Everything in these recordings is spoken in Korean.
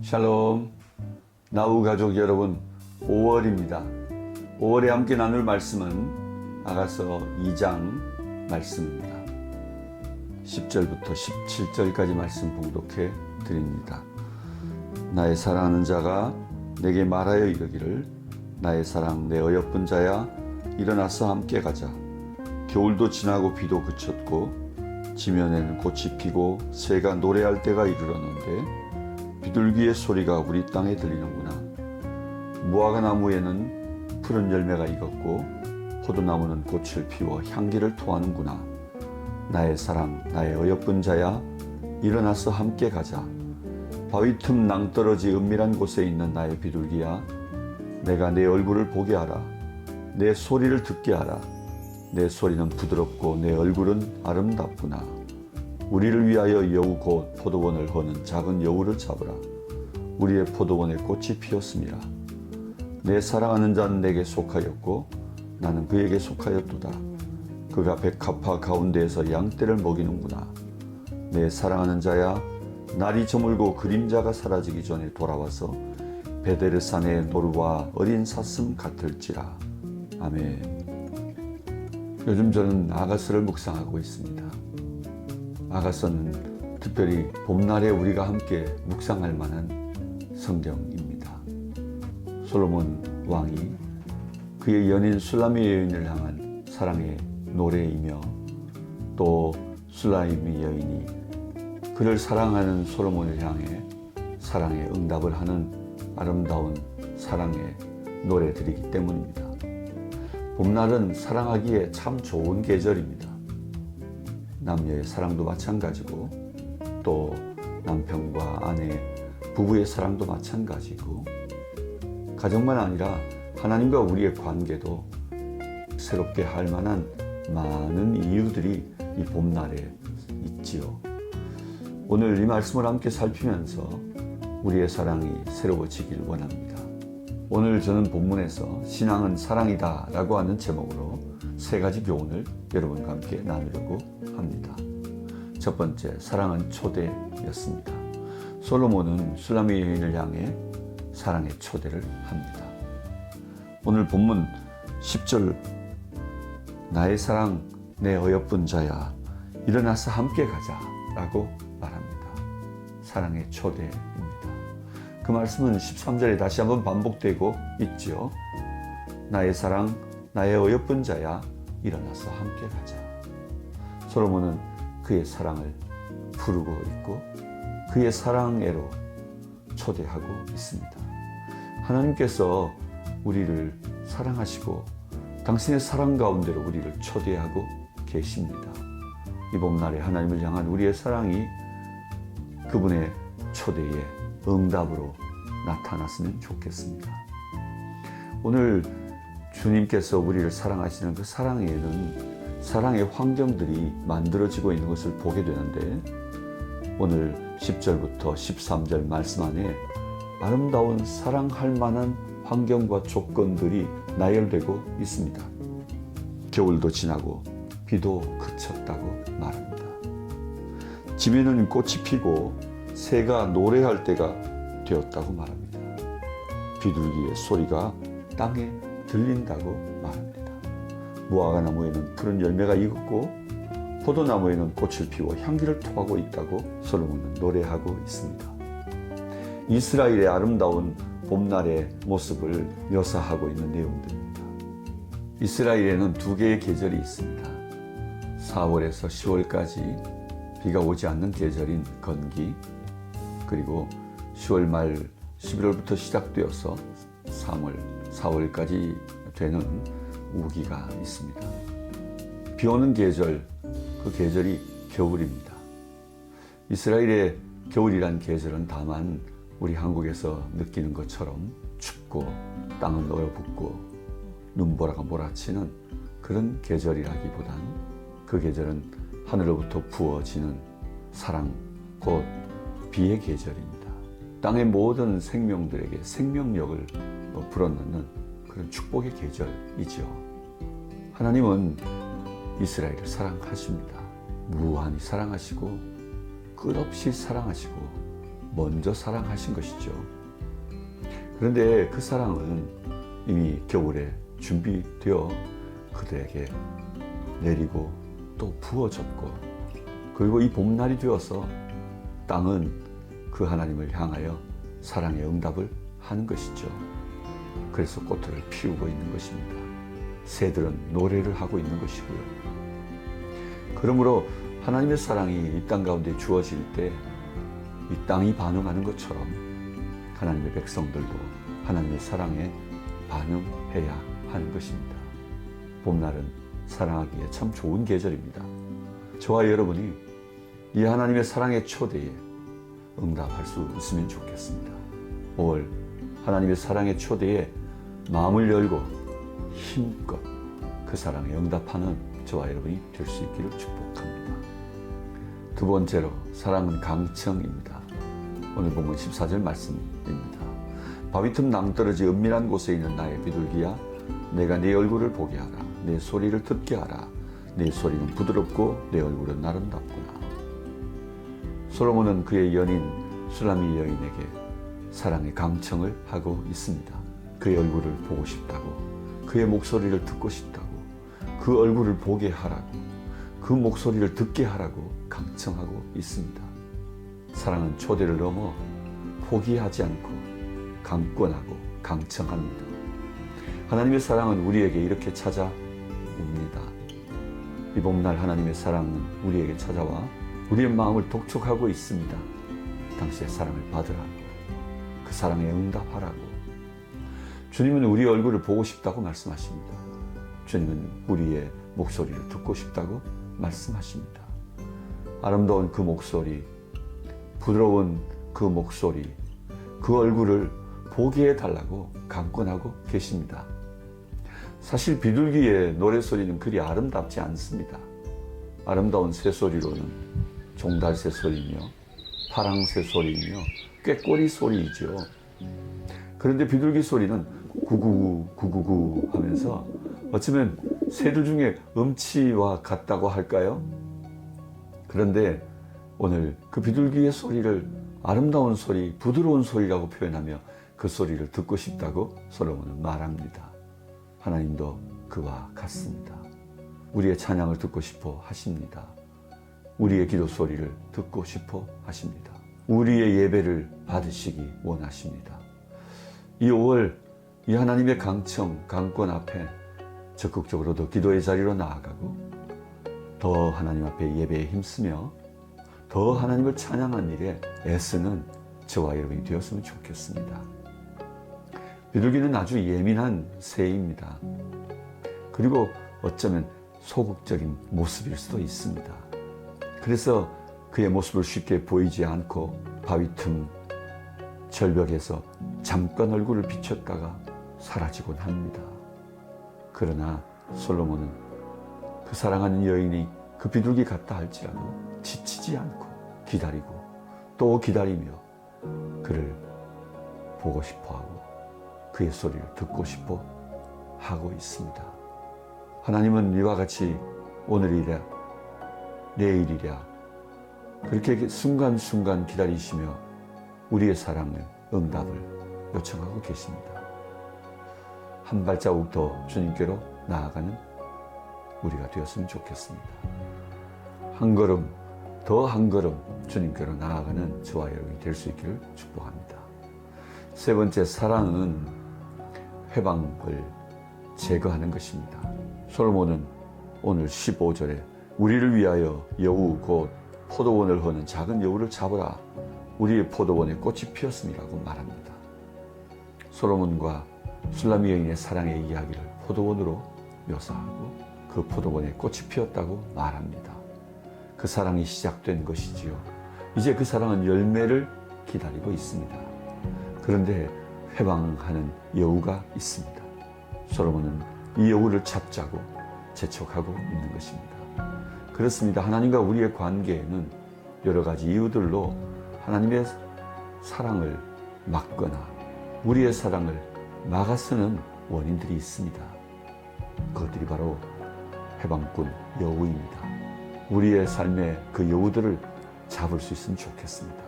샬롬, 나우 가족 여러분, 5월입니다. 5월에 함께 나눌 말씀은 아가서 2장 말씀입니다. 10절부터 17절까지 말씀 봉독해 드립니다. 나의 사랑하는 자가 내게 말하여 이르기를, 나의 사랑 내 어여쁜 자야, 일어나서 함께 가자. 겨울도 지나고 비도 그쳤고 지면에는 꽃이 피고 새가 노래할 때가 이르렀는데 비둘기의 소리가 우리 땅에 들리는구나. 무화과 나무에는 푸른 열매가 익었고 포도나무는 꽃을 피워 향기를 토하는구나. 나의 사랑, 나의 어여쁜 자야, 일어나서 함께 가자. 바위 틈 낭떠러지 은밀한 곳에 있는 나의 비둘기야, 내가 내 얼굴을 보게 하라. 내 소리를 듣게 하라. 내 소리는 부드럽고 내 얼굴은 아름답구나. 우리를 위하여 여우 곧 포도원을 허는 작은 여우를 잡으라. 우리의 포도원에 꽃이 피었음이라. 내 사랑하는 자는 내게 속하였고 나는 그에게 속하였도다. 그가 백합화 가운데에서 양떼를 먹이는구나. 내 사랑하는 자야, 날이 저물고 그림자가 사라지기 전에 돌아와서 베데르산의 노루와 어린 사슴 같을지라. 아멘. 요즘 저는 아가서를 묵상하고 있습니다. 아가서는 특별히 봄날에 우리가 함께 묵상할 만한 성경입니다. 솔로몬 왕이 그의 연인 술라미 여인을 향한 사랑의 노래이며, 또 술라미 여인이 그를 사랑하는 솔로몬을 향해 사랑의 응답을 하는 아름다운 사랑의 노래들이기 때문입니다. 봄날은 사랑하기에 참 좋은 계절입니다. 남녀의 사랑도 마찬가지고, 또 남편과 아내, 부부의 사랑도 마찬가지고, 가정만 아니라 하나님과 우리의 관계도 새롭게 할 만한 많은 이유들이 이 봄날에 있지요. 오늘 이 말씀을 함께 살피면서 우리의 사랑이 새로워지길 원합니다. 오늘 저는 본문에서 신앙은 사랑이다 라고 하는 제목으로 세 가지 교훈을 여러분과 함께 나누려고 합니다. 첫 번째, 사랑은 초대였습니다. 솔로몬은 술라미 여인을 향해 사랑의 초대를 합니다. 오늘 본문 10절, 나의 사랑 내 어여쁜 자야, 일어나서 함께 가자 라고 말합니다. 사랑의 초대입니다. 그 말씀은 13절에 다시 한번 반복되고 있죠. 나의 사랑 나의 어여쁜 자야, 일어나서 함께 가자. 솔로몬은 그의 사랑을 부르고 있고 그의 사랑애로 초대하고 있습니다. 하나님께서 우리를 사랑하시고 당신의 사랑 가운데로 우리를 초대하고 계십니다. 이 봄날에 하나님을 향한 우리의 사랑이 그분의 초대에 응답으로 나타났으면 좋겠습니다. 오늘 주님께서 우리를 사랑하시는 그 사랑에는 사랑의 환경들이 만들어지고 있는 것을 보게 되는데, 오늘 10절부터 13절 말씀 안에 아름다운 사랑할 만한 환경과 조건들이 나열되고 있습니다. 겨울도 지나고 비도 그쳤다고 말합니다. 지면은 꽃이 피고 새가 노래할 때가 되었다고 말합니다. 비둘기의 소리가 땅에 들린다고 말합니다. 무화과 나무에는 푸른 열매가 익었고 포도나무에는 꽃을 피워 향기를 토하고 있다고 솔로몬은 노래하고 있습니다. 이스라엘의 아름다운 봄날의 모습을 묘사하고 있는 내용들입니다. 이스라엘에는 두 개의 계절이 있습니다. 4월에서 10월까지 비가 오지 않는 계절인 건기, 그리고 10월 말 11월부터 시작되어서 3월, 4월까지 되는 우기가 있습니다. 비 오는 계절, 그 계절이 겨울입니다. 이스라엘의 겨울이란 계절은 다만 우리 한국에서 느끼는 것처럼 춥고 땅은 얼어붙고 눈보라가 몰아치는 그런 계절이라기보단 그 계절은 하늘로부터 부어지는 사랑, 곧 비의 계절입니다. 땅의 모든 생명들에게 생명력을 불어넣는 그런 축복의 계절이죠. 하나님은 이스라엘을 사랑하십니다. 무한히 사랑하시고 끝없이 사랑하시고 먼저 사랑하신 것이죠. 그런데 그 사랑은 이미 겨울에 준비되어 그들에게 내리고 또 부어졌고, 그리고 이 봄날이 되어서 땅은 그 하나님을 향하여 사랑의 응답을 하는 것이죠. 그래서 꽃들을 피우고 있는 것입니다. 새들은 노래를 하고 있는 것이고요. 그러므로 하나님의 사랑이 이 땅 가운데 주어질 때 이 땅이 반응하는 것처럼 하나님의 백성들도 하나님의 사랑에 반응해야 하는 것입니다. 봄날은 사랑하기에 참 좋은 계절입니다. 저와 여러분이 이 하나님의 사랑의 초대에 응답할 수 있으면 좋겠습니다. 5월 하나님의 사랑의 초대에 마음을 열고 힘껏 그 사랑에 응답하는 저와 여러분이 될 수 있기를 축복합니다. 두 번째로 사랑은 강청입니다. 오늘 본문 14절 말씀입니다. 바위 틈 낭떠러지 은밀한 곳에 있는 나의 비둘기야, 내가 네 얼굴을 보게 하라. 내 소리를 듣게 하라. 내 소리는 부드럽고 내 얼굴은 아름답구나. 솔로몬은 그의 연인 술라미 여인에게 사랑의 강청을 하고 있습니다. 그의 얼굴을 보고 싶다고, 그의 목소리를 듣고 싶다고, 그 얼굴을 보게 하라고, 그 목소리를 듣게 하라고 강청하고 있습니다. 사랑은 초대를 넘어 포기하지 않고 강권하고 강청합니다. 하나님의 사랑은 우리에게 이렇게 찾아옵니다. 이 봄날 하나님의 사랑은 우리에게 찾아와 우리의 마음을 독촉하고 있습니다. 당신의 사랑을 받으라고, 그 사랑에 응답하라고. 주님은 우리의 얼굴을 보고 싶다고 말씀하십니다. 주님은 우리의 목소리를 듣고 싶다고 말씀하십니다. 아름다운 그 목소리, 부드러운 그 목소리, 그 얼굴을 보게 해달라고 강권하고 계십니다. 사실 비둘기의 노래소리는 그리 아름답지 않습니다. 아름다운 새소리로는 종달새 소리며 파랑새 소리며 꾀꼬리 소리이죠. 그런데 비둘기 소리는 구구구 구구구 하면서 어쩌면 새들 중에 음치와 같다고 할까요? 그런데 오늘 그 비둘기의 소리를 아름다운 소리, 부드러운 소리라고 표현하며 그 소리를 듣고 싶다고 솔로몬은 말합니다. 하나님도 그와 같습니다. 우리의 찬양을 듣고 싶어 하십니다. 우리의 기도 소리를 듣고 싶어 하십니다. 우리의 예배를 받으시기 원하십니다. 이 5월 이 하나님의 강청, 강권 앞에 적극적으로 더 기도의 자리로 나아가고 더 하나님 앞에 예배에 힘쓰며 더 하나님을 찬양한 일에 애쓰는 저와 여러분이 되었으면 좋겠습니다. 비둘기는 아주 예민한 새입니다. 그리고 어쩌면 소극적인 모습일 수도 있습니다. 그래서 그의 모습을 쉽게 보이지 않고 바위 틈 절벽에서 잠깐 얼굴을 비췄다가 사라지곤 합니다. 그러나 솔로몬은 그 사랑하는 여인이 그 비둘기 같다 할지라도 지치지 않고 기다리고 또 기다리며 그를 보고 싶어하고 그의 소리를 듣고 싶어 하고 있습니다. 하나님은 이와 같이 오늘이랴 내일이랴 그렇게 순간순간 기다리시며 우리의 사랑을 응답을 요청하고 계십니다. 한 발자국 더 주님께로 나아가는 우리가 되었으면 좋겠습니다. 한 걸음 더 한 걸음 주님께로 나아가는 저와 여러분이 될 수 있기를 축복합니다. 세 번째, 사랑은 회방을 제거하는 것입니다. 솔로몬은 오늘 15절에 우리를 위하여 여우 곧 포도원을 허는 작은 여우를 잡으라. 우리의 포도원에 꽃이 피었음이라고 말합니다. 솔로몬과 술라미 여인의 사랑의 이야기를 포도원으로 묘사하고 그 포도원에 꽃이 피었다고 말합니다. 그 사랑이 시작된 것이지요. 이제 그 사랑은 열매를 기다리고 있습니다. 그런데 회방하는 여우가 있습니다. 솔로몬은 이 여우를 잡자고 재촉하고 있는 것입니다. 그렇습니다. 하나님과 우리의 관계에는 여러 가지 이유들로 하나님의 사랑을 막거나 우리의 사랑을 막아서는 원인들이 있습니다. 그것들이 바로 회방꾼 여우입니다. 우리의 삶의 그 여우들을 잡을 수 있으면 좋겠습니다.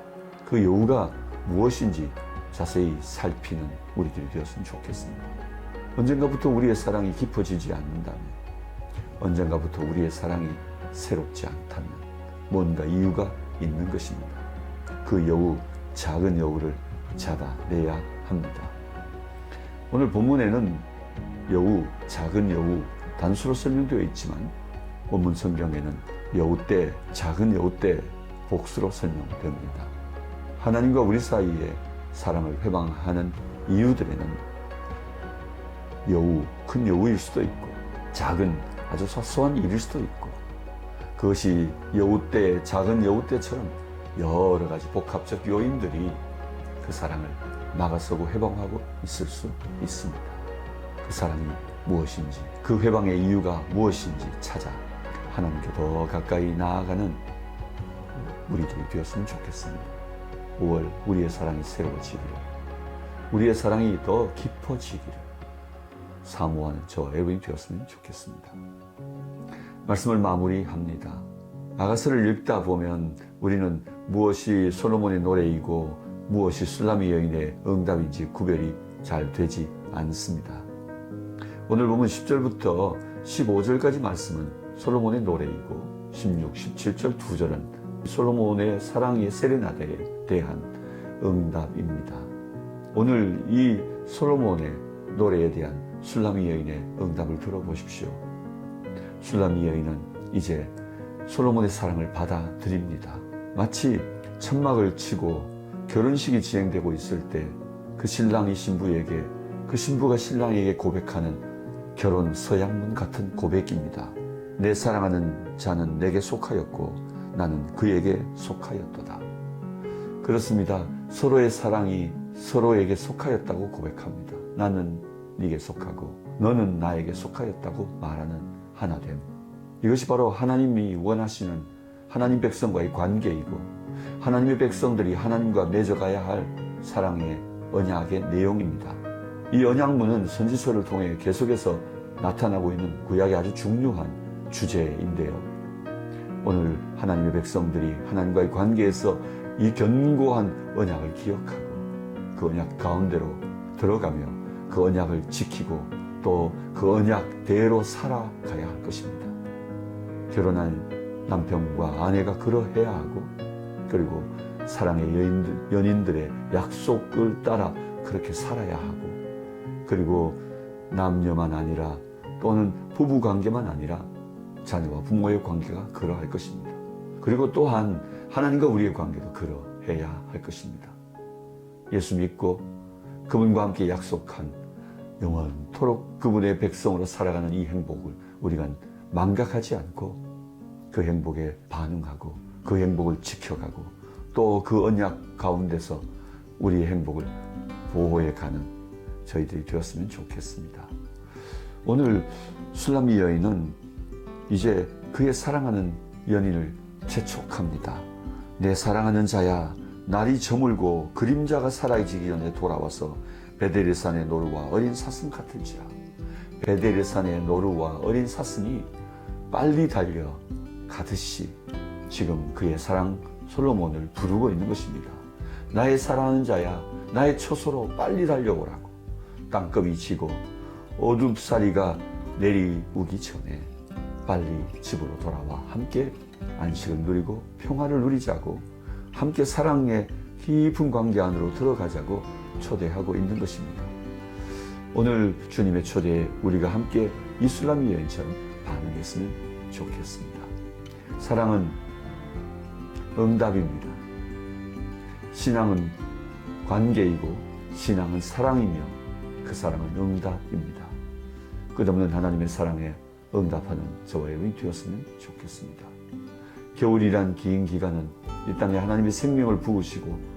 그 그 여우가 무엇인지 자세히 살피는 우리들이 되었으면 좋겠습니다. 언젠가부터 우리의 사랑이 깊어지지 않는다면, 언젠가부터 우리의 사랑이 새롭지 않다면 뭔가 이유가 있는 것입니다. 그 여우, 작은 여우를 잡아내야 합니다. 오늘 본문에는 여우, 작은 여우 단수로 설명되어 있지만 원문 성경에는 여우떼, 작은 여우떼 복수로 설명됩니다. 하나님과 우리 사이에 사랑을 회방하는 이유들에는 여우, 큰 여우일 수도 있고 작은 아주 사소한 일일 수도 있고, 그것이 여우떼, 작은 여우떼처럼 여러 가지 복합적 요인들이 그 사랑을 막아서고 회방하고 있을 수 있습니다. 그 사랑이 무엇인지, 그 회방의 이유가 무엇인지 찾아 하나님께 더 가까이 나아가는 우리들이 되었으면 좋겠습니다. 5월 우리의 사랑이 새로워지기를, 우리의 사랑이 더 깊어지기를 사모하는 저와 여러분이 되었으면 좋겠습니다. 말씀을 마무리합니다. 아가서를 읽다 보면 우리는 무엇이 솔로몬의 노래이고 무엇이 술라미 여인의 응답인지 구별이 잘 되지 않습니다. 오늘 보면 10절부터 15절까지 말씀은 솔로몬의 노래이고 16, 17절 2절은 솔로몬의 사랑의 세레나데에 대한 응답입니다. 오늘 이 솔로몬의 노래에 대한 술라미 여인의 응답을 들어보십시오. 술라미 여인은 이제 솔로몬의 사랑을 받아들입니다. 마치 천막을 치고 결혼식이 진행되고 있을 때 그 신랑이 신부에게, 그 신부가 신랑에게 고백하는 결혼 서약문 같은 고백입니다. 내 사랑하는 자는 내게 속하였고 나는 그에게 속하였도다. 그렇습니다. 서로의 사랑이 서로에게 속하였다고 고백합니다. 나는 네게 속하고 너는 나에게 속하였다고 말하는 하나됨. 이것이 바로 하나님이 원하시는 하나님 백성과의 관계이고 하나님의 백성들이 하나님과 맺어가야 할 사랑의 언약의 내용입니다. 이 언약문은 선지서를 통해 계속해서 나타나고 있는 구약의 아주 중요한 주제인데요. 오늘 하나님의 백성들이 하나님과의 관계에서 이 견고한 언약을 기억하고 그 언약 가운데로 들어가며 그 언약을 지키고 또 그 언약대로 살아가야 할 것입니다. 결혼한 남편과 아내가 그러해야 하고, 그리고 사랑의 연인들의 약속을 따라 그렇게 살아야 하고, 그리고 남녀만 아니라 또는 부부 관계만 아니라 자녀와 부모의 관계가 그러할 것입니다. 그리고 또한 하나님과 우리의 관계도 그러해야 할 것입니다. 예수 믿고 그분과 함께 약속한 영원토록 그분의 백성으로 살아가는 이 행복을 우리가 망각하지 않고 그 행복에 반응하고 그 행복을 지켜가고 또 그 언약 가운데서 우리의 행복을 보호해가는 저희들이 되었으면 좋겠습니다. 오늘 술라미 여인은 이제 그의 사랑하는 연인을 재촉합니다. 내 사랑하는 자야, 날이 저물고 그림자가 사라지기 전에 돌아와서 베델의 산의 노루와 어린 사슴 같을지라. 베델의 산의 노루와 어린 사슴이 빨리 달려 가듯이 지금 그의 사랑 솔로몬을 부르고 있는 것입니다. 나의 사랑하는 자야, 나의 처소로 빨리 달려오라고. 땅급이 지고 어둠살이가 내리우기 전에 빨리 집으로 돌아와 함께 안식을 누리고 평화를 누리자고, 함께 사랑의 깊은 관계 안으로 들어가자고 초대하고 있는 것입니다. 오늘 주님의 초대에 우리가 함께 이 술라미 여인처럼 반응했으면 좋겠습니다. 사랑은 응답입니다. 신앙은 관계이고 신앙은 사랑이며 그 사랑은 응답입니다. 끝없는 하나님의 사랑에 응답하는 저와 여러분이 되었으면 좋겠습니다. 겨울이란 긴 기간은 이 땅에 하나님의 생명을 부으시고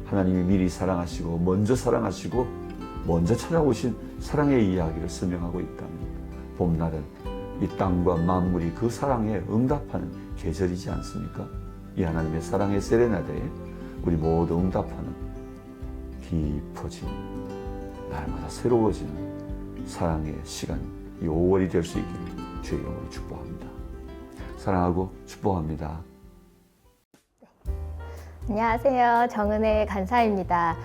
하나님이 미리 사랑하시고 먼저 사랑하시고 먼저 찾아오신 사랑의 이야기를 설명하고 있다면, 봄날은 이 땅과 만물이 그 사랑에 응답하는 계절이지 않습니까? 이 하나님의 사랑의 세레나데에 우리 모두 응답하는 깊어지는, 날마다 새로워지는 사랑의 시간, 이 5월이 될 수 있기를 주의 이름으로 축복합니다. 사랑하고 축복합니다. 안녕하세요. 정은혜 간사입니다.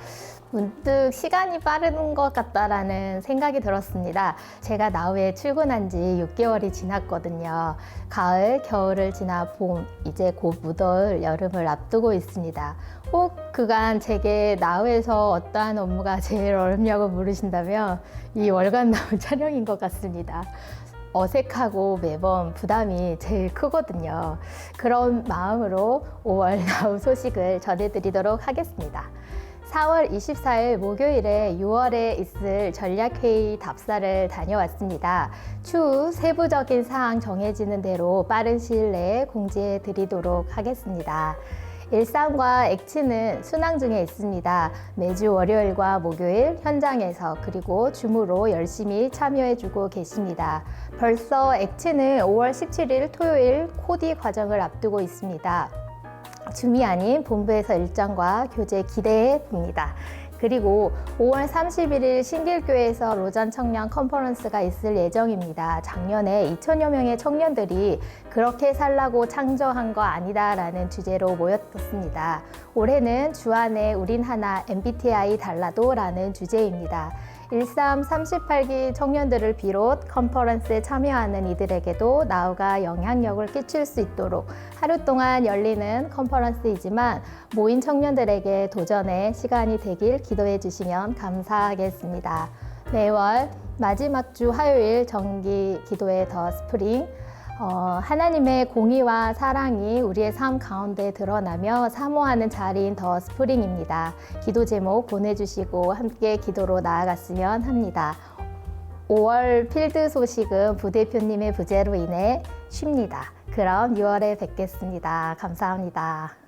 문득 시간이 빠른 것 같다라는 생각이 들었습니다. 제가 나우에 출근한 지 6개월이 지났거든요. 가을, 겨울을 지나 봄, 이제 곧 무더울 여름을 앞두고 있습니다. 혹 그간 제게 나우에서 어떠한 업무가 제일 어렵냐고 물으신다면 이 월간 나우 촬영인 것 같습니다. 어색하고 매번 부담이 제일 크거든요. 그런 마음으로 5월 나우 소식을 전해드리도록 하겠습니다. 4월 24일 목요일에 6월에 있을 전략회의 답사를 다녀왔습니다. 추후 세부적인 사항 정해지는 대로 빠른 시일 내에 공지해 드리도록 하겠습니다. 일상과 액치는 순항 중에 있습니다. 매주 월요일과 목요일 현장에서 그리고 줌으로 열심히 참여해주고 계십니다. 벌써 액치는 5월 17일 토요일 코디 과정을 앞두고 있습니다. 줌이 아닌 본부에서 일정과 교재 기대해 봅니다. 그리고 5월 31일 신길교회에서 로전 청년 컨퍼런스가 있을 예정입니다. 작년에 2천여 명의 청년들이 그렇게 살라고 창조한 거 아니다라는 주제로 모였었습니다. 올해는 주안에 우린 하나 MBTI 달라도라는 주제입니다. 13, 38기 청년들을 비롯 컨퍼런스에 참여하는 이들에게도 나우가 영향력을 끼칠 수 있도록 하루 동안 열리는 컨퍼런스이지만 모인 청년들에게 도전의 시간이 되길 기도해 주시면 감사하겠습니다. 매월 마지막 주 화요일 정기 기도의 더 스프링 하나님의 공의와 사랑이 우리의 삶 가운데 드러나며 사모하는 자리인 더 스프링입니다. 기도 제목 보내주시고 함께 기도로 나아갔으면 합니다. 5월 필드 소식은 부대표님의 부재로 인해 쉽니다. 그럼 6월에 뵙겠습니다. 감사합니다.